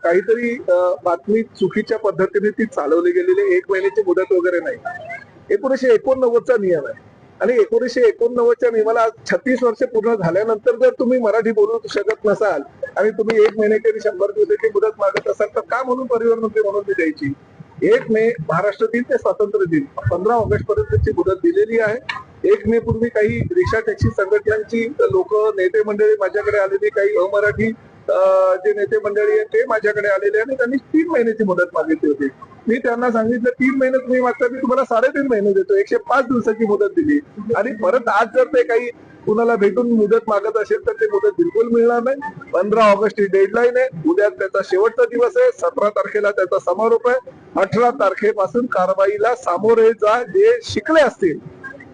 काहीतरी बातमी चुकीच्या पद्धतीने ती चालवली गेलेली, 1 महिन्याची मुदत वगैरे नाही. 1989चा नियम आहे आणि 1989च्या नियमाला आज 36 वर्ष पूर्ण झाल्यानंतर जर तुम्ही मराठी बोलू शकत नसाल आणि तुम्ही 1 महिन्याची आणि 100 दिवसाची मुदत मागत असाल तर का म्हणून परिवहन मंत्री म्हणून ती द्यायची? 1 मे महाराष्ट्र दिन ते स्वातंत्र्य दिन 15 ऑगस्ट पर्यंतची मुदत दिलेली आहे. 1 मे पूर्वी काही रिक्षा टॅक्सी संघटनांची लोक नेते मंडळी माझ्याकडे आलेली, काही अमराठी जे नेते मंडळी आहेत ते माझ्याकडे आलेले आणि त्यांनी 3 महिन्याची मुदत मागितली होती. मी त्यांना सांगितलं 3 महिने तुम्ही मागता, मी तुम्हाला 3.5 महिने देतो, 105 दिवसाची मुदत दिली आणि परत आज जर ते काही कुणाला भेटून मुदत मागत असेल तर ते मुदत बिलकुल मिळणार नाही. 15 ऑगस्ट ही डेडलाईन आहे, उद्या त्याचा शेवटचा दिवस आहे, 17 तारखेला त्याचा समारोप आहे. 18 तारखेपासून कारवाईला सामोरे जा. जे शिकले असतील,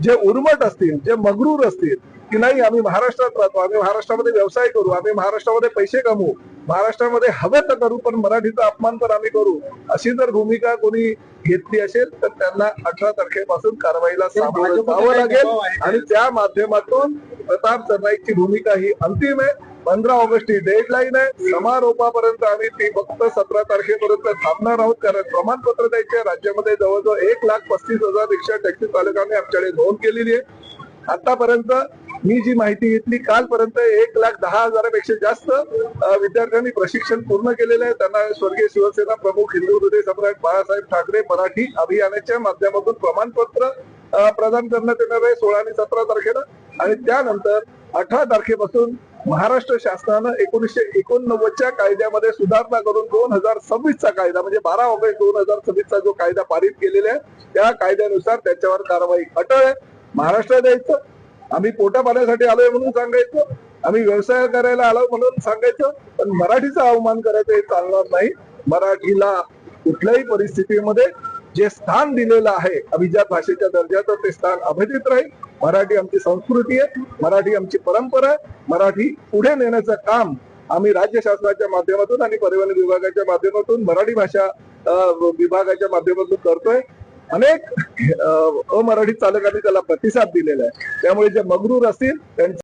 जे उर्मट असतील, जे मगरूर असतील की नाही आम्ही महाराष्ट्रात राहतो, आम्ही महाराष्ट्रामध्ये व्यवसाय करू, आम्ही महाराष्ट्रामध्ये पैसे कमवू, महाराष्ट्रामध्ये हवं तर करू पण मराठीचा अपमान तर आम्ही करू, अशी जर भूमिका कोणी घेतली असेल तर त्यांना 18 तारखेपासून कारवाईला सामोरं जावं लागेल आणि त्या माध्यमातून प्रताप सरनाईकची भूमिका ही अंतिम आहे. 15 ऑगस्ट ही डेडलाईन आहे. समारोपापर्यंत आम्ही ती फक्त 17 तारखेपर्यंत थांबणार आहोत कारण प्रमाणपत्र द्यायचे. राज्यामध्ये जवळजवळ 1,35,000 रिक्षा टॅक्सी चालकांनी आमच्याकडे नोंद केलेली आहे. आतापर्यंत मी जी माहिती घेतली कालपर्यंत 1,10,000पेक्षा जास्त विद्यार्थ्यांनी प्रशिक्षण पूर्ण केलेलं आहे. त्यांना स्वर्गीय शिवसेना प्रमुख हिंदू हृदय सम्राट बाळासाहेब ठाकरे मराठी अभियानाच्या माध्यमातून प्रमाणपत्र प्रदान करण्यात येणार आहे 16 आणि 17 तारखेला आणि त्यानंतर 18 तारखेपासून महाराष्ट्र शासनानं 1989च्या कायद्यामध्ये सुधारणा करून 2026चा कायदा म्हणजे 12 ऑगस्ट 2026चा जो कायदा पारित केलेला आहे त्या कायद्यानुसार त्याच्यावर कारवाई अटळ आहे. महाराष्ट्रात यायचं, आम्ही पोटा पाण्यासाठी आलोय म्हणून सांगायचं, आम्ही व्यवसाय करायला आलो म्हणून सांगायचं, पण मराठीचा अवमान करायचं हे चालणार नाही. मराठीला कुठल्याही परिस्थितीमध्ये जे स्थान दिलेलं आहे अभिजात भाषेच्या दर्जाचं ते स्थान अबाधित राहील. मराठी आमची संस्कृती आहे, मराठी आमची परंपरा आहे. मराठी पुढे नेण्याचं काम आम्ही राज्य शासनाच्या माध्यमातून आणि परिवहन विभागाच्या माध्यमातून मराठी भाषा विभागाच्या माध्यमातून करतोय. अनेक अमराठी चालकांनी त्याला प्रतिसाद दिलेला आहे. त्यामुळे जे मगरूर असतील त्यांचे